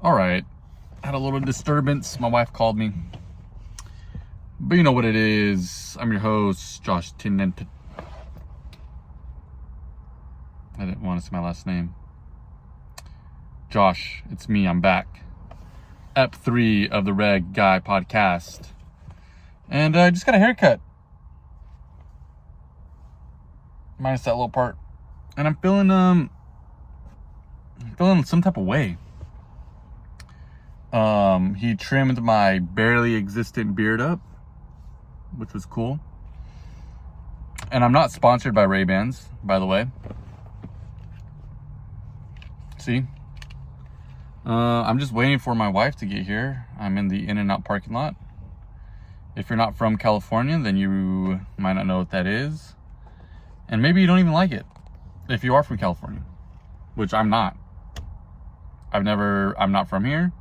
All right. Had a little disturbance. My wife called me. But you know what it is. I'm your host, Josh Tennant. I didn't want to say my last name. Josh, it's me. I'm back. Ep 3 of the Reg Guy podcast. And I just got a haircut. Minus that little part. And I'm feeling some type of way. He trimmed my barely existent beard up, which was cool. And I'm not sponsored by Ray-Bans, by the way. See? I'm just waiting for my wife to get here. I'm in the In-N-Out parking lot. If you're not from California, then you might not know what that is. And maybe you don't even like it if you are from California, which I'm not. I'm not from here.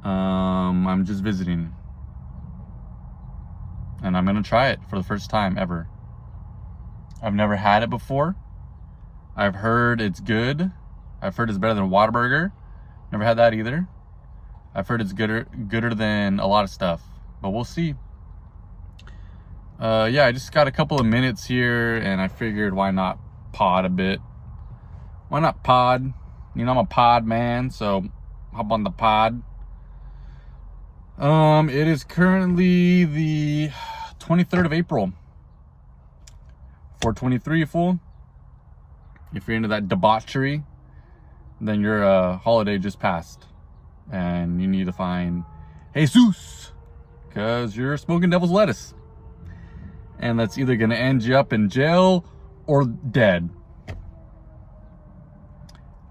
I'm just visiting. And I'm going to try it for the first time ever. I've never had it before. I've heard it's good. I've heard it's better than Whataburger. Never had that either. I've heard it's gooder than a lot of stuff. But we'll see. Yeah, I just got a couple of minutes here, and I figured why not pod a bit. Why not pod? You know, I'm a pod man, so hop on the pod. It is currently the 23rd of April. 423, fool. If you're into that debauchery, then your holiday just passed. And you need to find Jesus, because you're smoking devil's lettuce. And that's either going to end you up in jail or dead.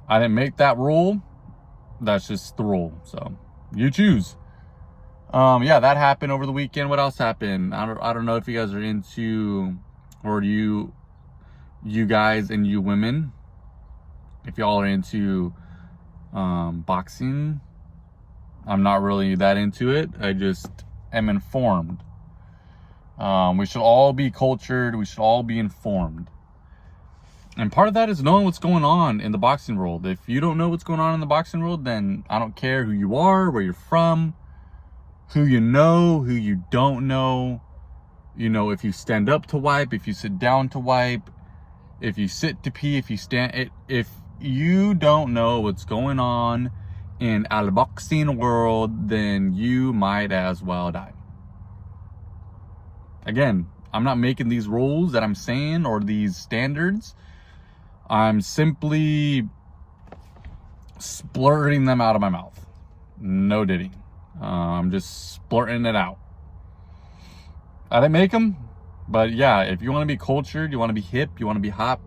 I didn't make that rule. That's just the rule. So you choose. Yeah, that happened over the weekend. What else happened? I don't know if you guys are into, or you guys and you women, if y'all are into boxing. I'm not really that into it. I just am informed. We should all be cultured. We should all be informed. And part of that is knowing what's going on in the boxing world. If you don't know what's going on in the boxing world, then I don't care who you are, where you're from, who you know, who you don't know. You know, if you stand up to wipe, if you sit down to wipe, if you sit to pee, if you stand, if you don't know what's going on in the boxing world, then you might as well die. Again, I'm not making these rules that I'm saying or these standards. I'm simply splurting them out of my mouth. No diddy. I'm just splurting it out. I didn't make them, but yeah, if you want to be cultured, you want to be hip, you want to be hop,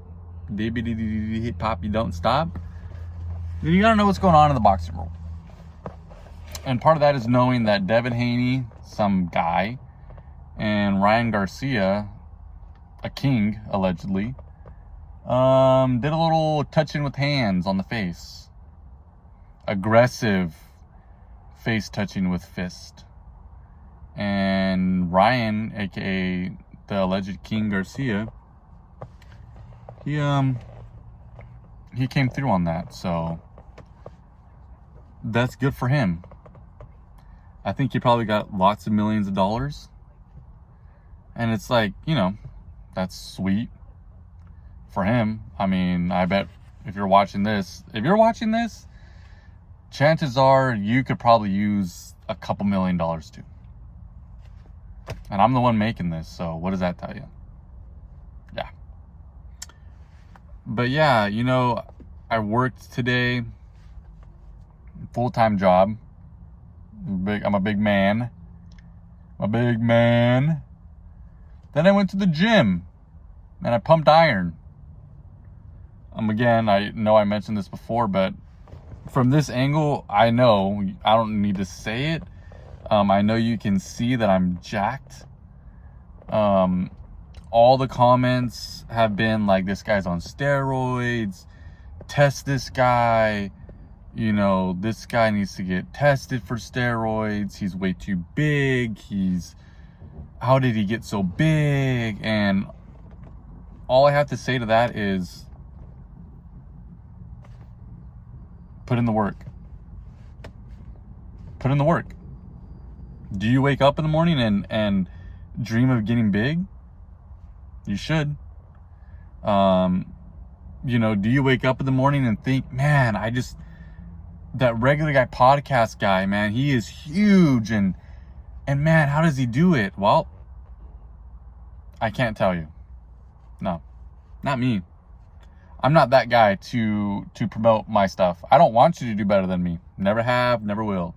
hip hop, you don't stop, then you gotta know what's going on in the boxing world. And part of that is knowing that Devin Haney, some guy, and Garcia, a king, allegedly, did a little touching with hands on the face. Aggressive face touching with fist. And Ryan, aka the alleged King Garcia, he came through on that, so that's good for him. I think he probably got lots of millions of dollars. And it's like, you know, that's sweet for him. I mean, I bet if you're watching this, chances are you could probably use a couple $1 million too. And I'm the one making this, so what does that tell you? Yeah. But yeah, you know, I worked today, full-time job. I'm a big man. Then I went to the gym and I pumped iron. Again, I know I mentioned this before, but from this angle, I know, I don't need to say it. I know you can see that I'm jacked. All the comments have been like, this guy's on steroids, test this guy, you know, this guy needs to get tested for steroids, he's way too big, how did he get so big? And all I have to say to that is, put in the work. Put in the work. Do you wake up in the morning and dream of getting big? You should. You know, do you wake up in the morning and think, man, that regular guy podcast guy, man, he is huge, and man, how does he do it? Well, I can't tell you. No, not me. I'm not that guy to promote my stuff. I don't want you to do better than me. Never have, never will.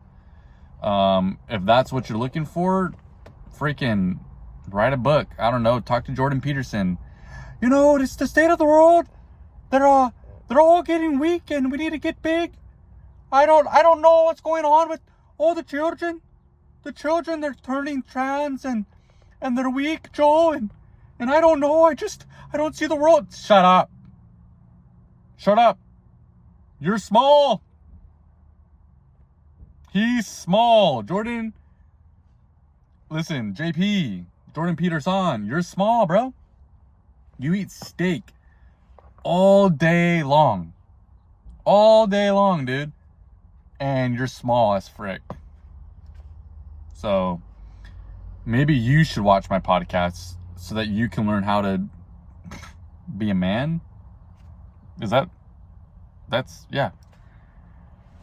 If that's what you're looking for, freaking write a book. I don't know, talk to Jordan Peterson. You know, it's the state of the world. They're all getting weak and we need to get big. I don't know what's going on with all the children. The children, they're turning trans and they're weak, Joe, and I don't know. I don't see the world. Shut up. Shut up. You're small. He's small. Jordan, listen, JP, Jordan Peterson, you're small, bro. You eat steak all day long. All day long, dude. And you're small as frick. So maybe you should watch my podcast so that you can learn how to be a man. Yeah.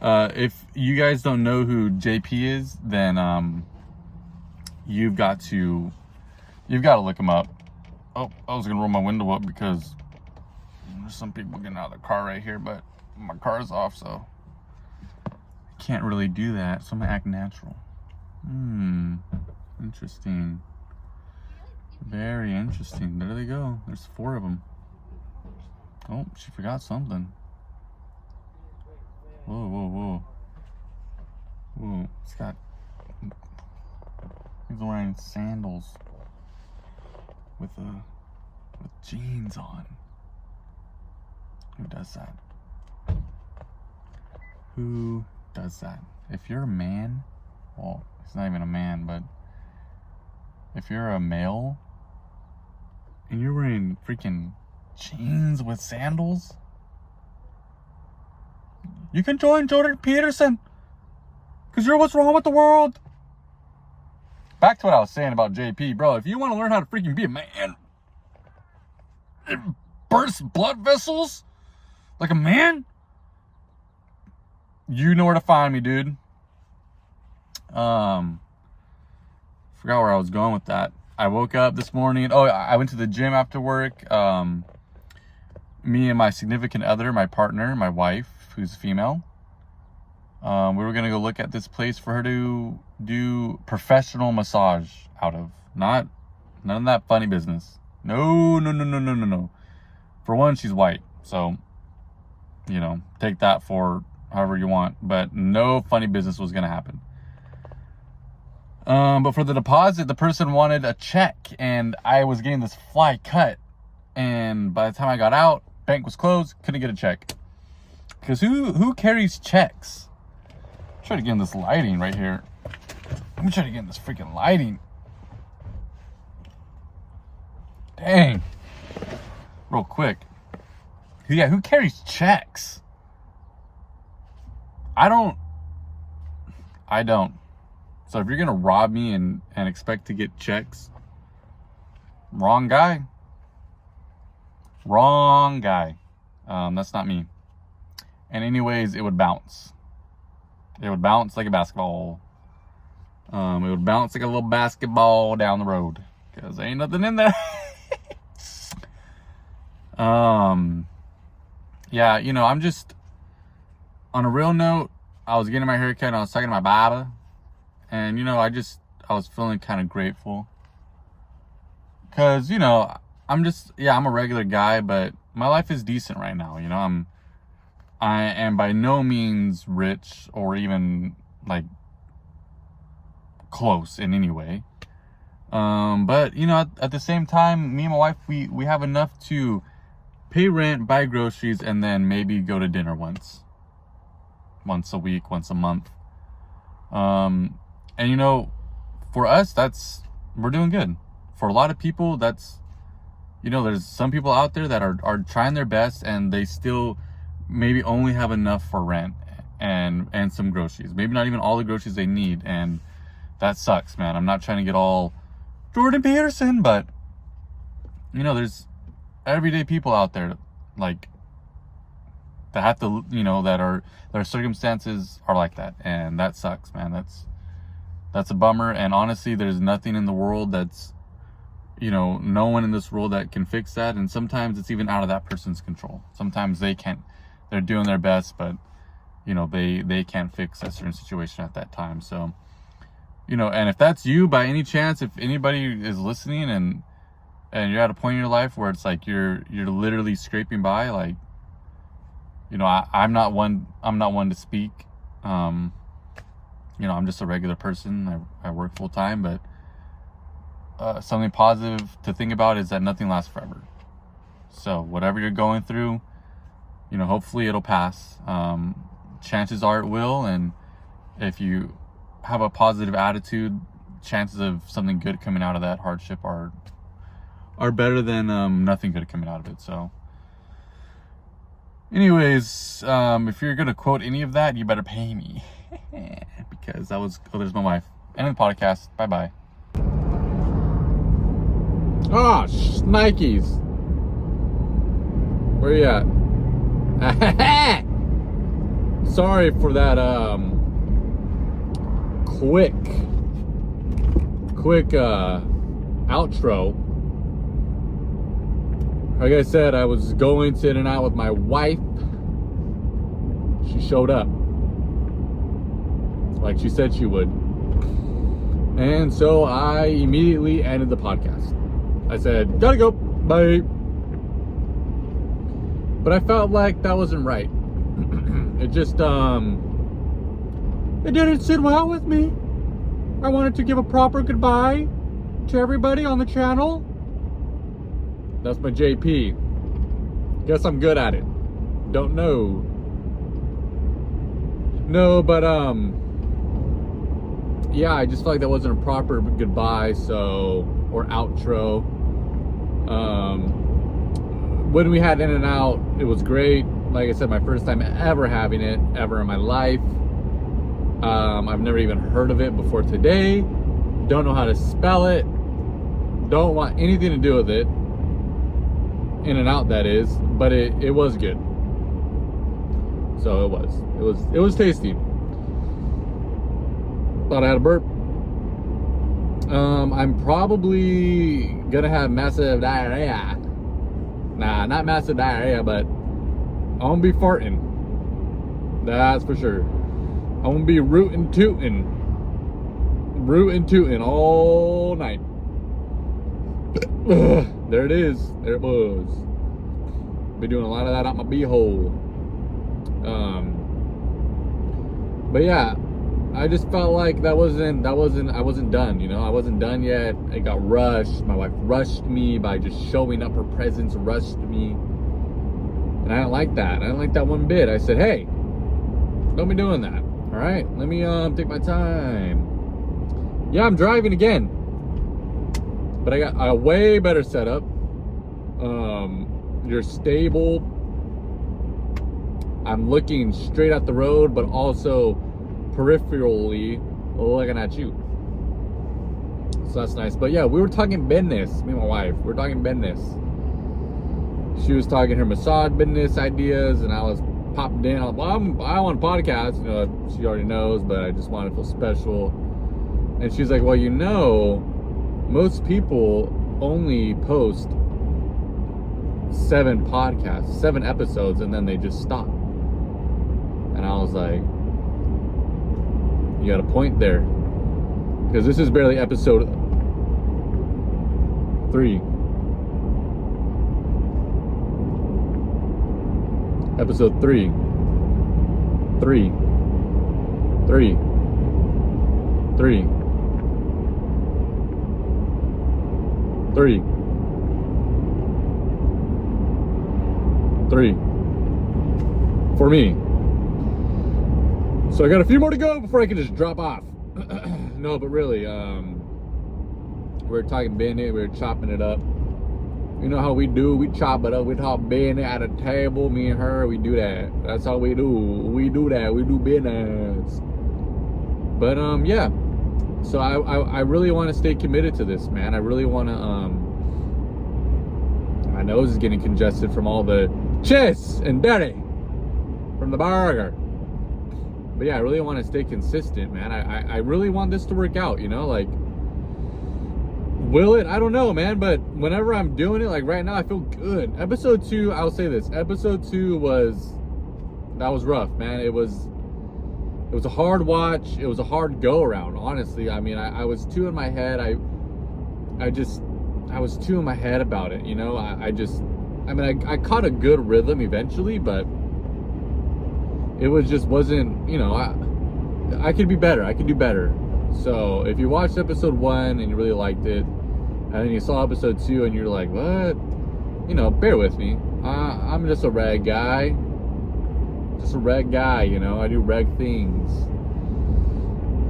If you guys don't know who JP is, then you've got to look him up. Oh, I was gonna roll my window up because there's some people getting out of the car right here, but my car's off, so I can't really do that. So I'm gonna act natural. Interesting. Very interesting. There they go. There's 4 of them. Oh, she forgot something. Whoa. He's wearing sandals with jeans on. Who does that? Who does that? If you're a man, well, he's not even a man, but if you're a male and you're wearing freaking jeans with sandals, you can join Jordan Peterson, because you're what's wrong with the world. Back to what I was saying about JP, bro. If you want to learn how to freaking be a man, burst blood vessels like a man, you know where to find me, dude. Forgot where I was going with that. I woke up this morning. Oh, I went to the gym after work. Me and my significant other, my partner, my wife, who's female, we were gonna go look at this place for her to do professional massage out of. None of that funny business. No. For one, she's white, so you know, take that for however you want. But no funny business was gonna happen. But for the deposit, the person wanted a check, and I was getting this fly cut. And by the time I got out, bank was closed, couldn't get a check. Because who carries checks? Try to get in this lighting right here. Let me try to get in this freaking lighting. Dang. Real quick. Yeah, who carries checks? I don't. So if you're gonna rob me and expect to get checks, wrong guy. That's not me. And anyways, it would bounce. It would bounce like a basketball. It would bounce like a little basketball down the road, because there ain't nothing in there. Yeah, you know, I'm just, on a real note, I was getting my haircut and I was talking to my barber, and you know, I was feeling kind of grateful, because you know, I'm a regular guy, but my life is decent right now. You know, I am by no means rich or even like close in any way. But you know, at the same time, me and my wife, we have enough to pay rent, buy groceries, and then maybe go to dinner once a week, once a month. And you know, for us, we're doing good. For a lot of people, you know, there's some people out there that are trying their best, and they still maybe only have enough for rent and some groceries. Maybe not even all the groceries they need, and that sucks, man. I'm not trying to get all Jordan Peterson, but you know, there's everyday people out there like that have to, you know, that are, their circumstances are like that, and that sucks, man. That's a bummer. And honestly, there's nothing in the world that's, you know, no one in this world that can fix that. And sometimes it's even out of that person's control. Sometimes they can't, they're doing their best, but you know, they can't fix a certain situation at that time. So, you know, and if that's you by any chance, if anybody is listening and you're at a point in your life where it's like you're literally scraping by, like, you know, I'm not one to speak. You know, I'm just a regular person. I work full time, but something positive to think about is that nothing lasts forever. So whatever you're going through, you know, hopefully it'll pass. Chances are it will, and if you have a positive attitude, chances of something good coming out of that hardship are better than nothing good coming out of it. So anyways, if you're gonna quote any of that, you better pay me. Because that was, oh, there's my wife. End of the podcast. Bye bye. Oh, Nikes. Where you at? Sorry for that quick outro. Like I said, I was going to In-N-Out with my wife. She showed up like she said she would, and so I immediately ended the podcast. I said, gotta go, bye. But I felt like that wasn't right. It just it didn't sit well with me. I wanted to give a proper goodbye to everybody on the channel. That's my JP. Guess I'm good at it. Don't know. No, but yeah, I just felt like that wasn't a proper goodbye, so, or outro. When we had In-N-Out, it was great. Like I said, my first time ever having it, ever in my life. I've never even heard of it before today. Don't know how to spell it. Don't want anything to do with it. In-N-Out, that is. But it was good. So it was tasty. Thought I had a burp. I'm probably gonna have massive diarrhea. Nah, not massive diarrhea, but I'm gonna be farting. That's for sure. I'm gonna be rootin' tootin' all night. There it is. There it was. Been doing a lot of that out my beehole. But yeah, I just felt like I wasn't done, you know. I wasn't done yet. I got rushed. My wife rushed me by just showing up. Her presence rushed me. And I didn't like that. I didn't like that one bit. I said, hey, don't be doing that. All right, let me take my time. Yeah, I'm driving again. But I got a way better setup. You're stable. I'm looking straight at the road, but also peripherally looking at you. So that's nice. But yeah, we were talking business, me and my wife. We were talking business. She was talking her massage business ideas, and I was popped in. I want a podcast. You know, she already knows, but I just wanted to feel special. And she's like, well, you know, most people only post 7 podcasts, 7 episodes, and then they just stop. And I was like, you got a point there. Because this is barely episode 3. Episode 3. 3. 3. 3. 3. 3. For me. So I got a few more to go before I can just drop off. No, but really, we're talking bandit, we're chopping it up. You know how we do? We chop it up. We talk business at a table. Me and her, we do that. That's how we do. We do that. We do business. But yeah. So I really want to stay committed to this, man. I really want to my nose is getting congested from all the cheese and dairy from the burger. But yeah, I really want to stay consistent, man. I really want this to work out, you know, like, will it? I don't know, man, but whenever I'm doing it, like right now, I feel good. Episode 2, I'll say this, episode 2 was rough, man. It was a hard watch. It was a hard go around, honestly. I mean, I was too in my head. I was too in my head about it, you know. I caught a good rhythm eventually, but it wasn't, you know, I could be better. I could do better. So if you watched episode 1 and you really liked it, and then you saw episode 2 and you're like, what? You know, bear with me. I'm just a rag guy. Just a reg guy, you know. I do reg things.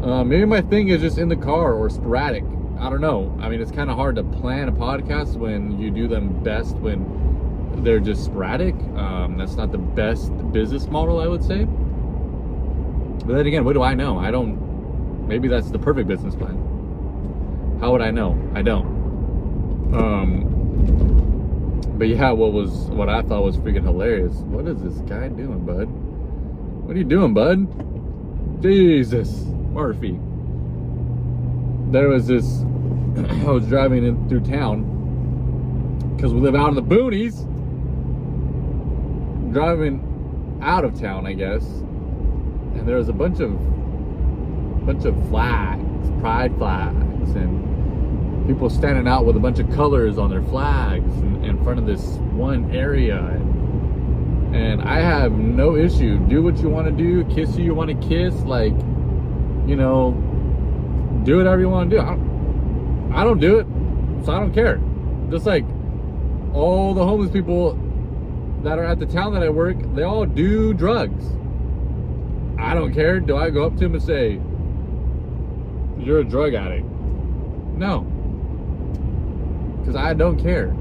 Maybe my thing is just in the car or sporadic. I don't know. I mean, it's kind of hard to plan a podcast when you do them best when they're just sporadic. That's not the best business model, I would say. But then again, what do I know? I don't. Maybe that's the perfect business plan. How would I know? I don't. But yeah, what I thought was freaking hilarious. What is this guy doing, bud? What are you doing, bud? Jesus, Murphy. There was this. I was driving in through town because we live out in the boonies. Driving out of town, I guess, and there was a bunch of flags, pride flags, and people standing out with a bunch of colors on their flags in front of this one area. And I have no issue. Do what you want to do. Kiss who you want to kiss. Like, you know, do whatever you want to do. I don't do it, so I don't care. Just like all the homeless people that are at the town that I work, they all do drugs. I don't care. Do I go up to them and say, you're a drug addict? No. Because I don't care.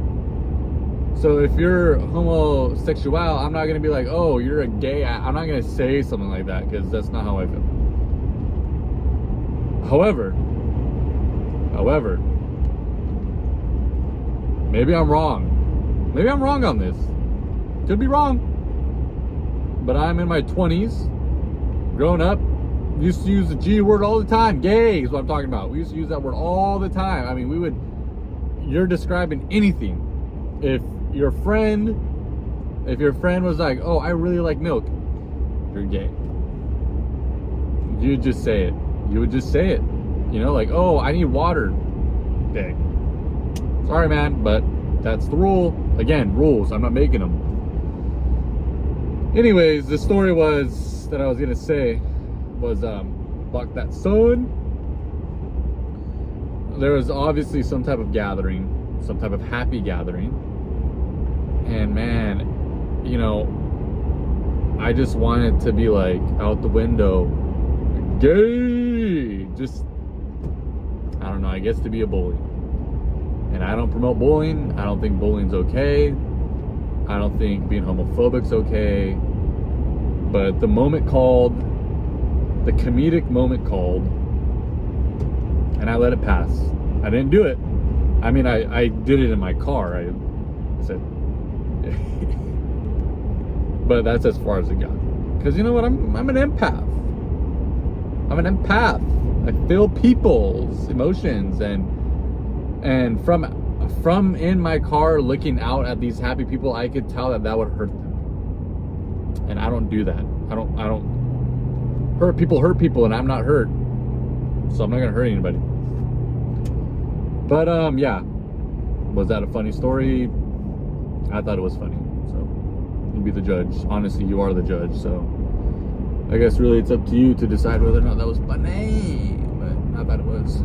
So if you're homosexual, I'm not going to be like, oh, you're a gay. I'm not going to say something like that because that's not how I feel. However, maybe I'm wrong. Maybe I'm wrong on this. Could be wrong. But I'm in my 20s. Growing up, used to use the G word all the time. Gay is what I'm talking about. We used to use that word all the time. I mean, you're describing anything. If your friend was like, oh, I really like milk, you're gay. You'd just say it. You would just say it. You know, like, oh, I need water. Gay. Sorry, man, but that's the rule. Again, rules. I'm not making them. Anyways, the story that I was gonna say was fuck that son. There was obviously some type of gathering, some type of happy gathering, and man, you know, I just wanted to be like out the window, gay, just, I don't know, I guess to be a bully. And I don't promote bullying. I don't think bullying's okay. I don't think being homophobic's okay. But the moment called, the comedic moment called, and I let it pass. I didn't do it. I mean, I did it in my car. I said, but that's as far as it got. Because you know what? I'm an empath. I'm an empath. I feel people's emotions, and from in my car looking out at these happy people, I could tell that would hurt them. And I don't do that. I don't hurt people, and I'm not hurt. So I'm not gonna hurt anybody. But yeah. Was that a funny story? I thought it was funny. So you be the judge. Honestly, you are the judge, so I guess really it's up to you to decide whether or not that was funny. But I thought it was.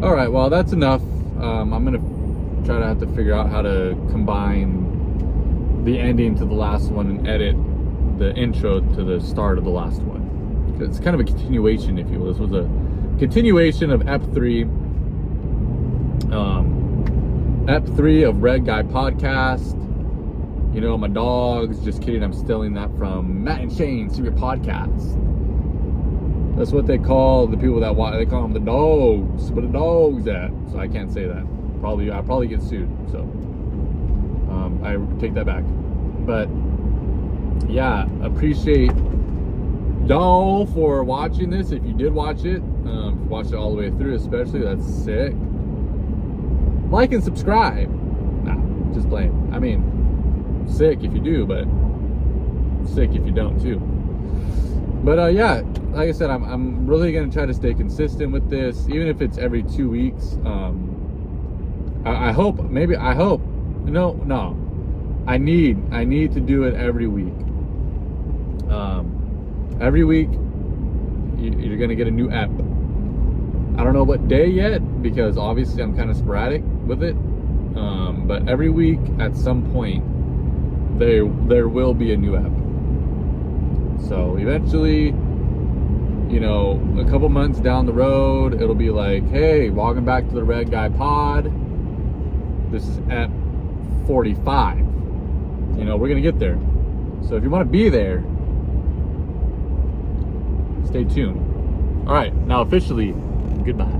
Alright, well that's enough. I'm gonna try to have to figure out how to combine the ending to the last one and edit the intro to the start of the last one. It's kind of a continuation, if you will. This was a continuation of Ep 3. Ep 3 of Red Guy Podcast. You know, my dogs. Just kidding. I'm stealing that from Matt and Shane's Secret Podcast. That's what they call the people that watch. They call them the dogs. Where the dogs at? So I can't say that. I'll probably get sued. So I take that back. But yeah, appreciate y'all for watching this. If you did watch it, watch it all the way through, especially, that's sick. Like and subscribe. Nah, just playing. I mean, sick if you do, but sick if you don't too. But yeah, like I said, I'm really gonna try to stay consistent with this, even if it's every 2 weeks. I hope. No. I need to do it every week. Every week, you're gonna get a new app. I don't know what day yet, because obviously I'm kind of sporadic with it. But every week, at some point, there will be a new app. So eventually, you know, a couple months down the road, it'll be like, hey, welcome back to the Red Guy Pod. This is app 45. You know, we're gonna get there. So if you want to be there, stay tuned. All right, now officially, goodbye.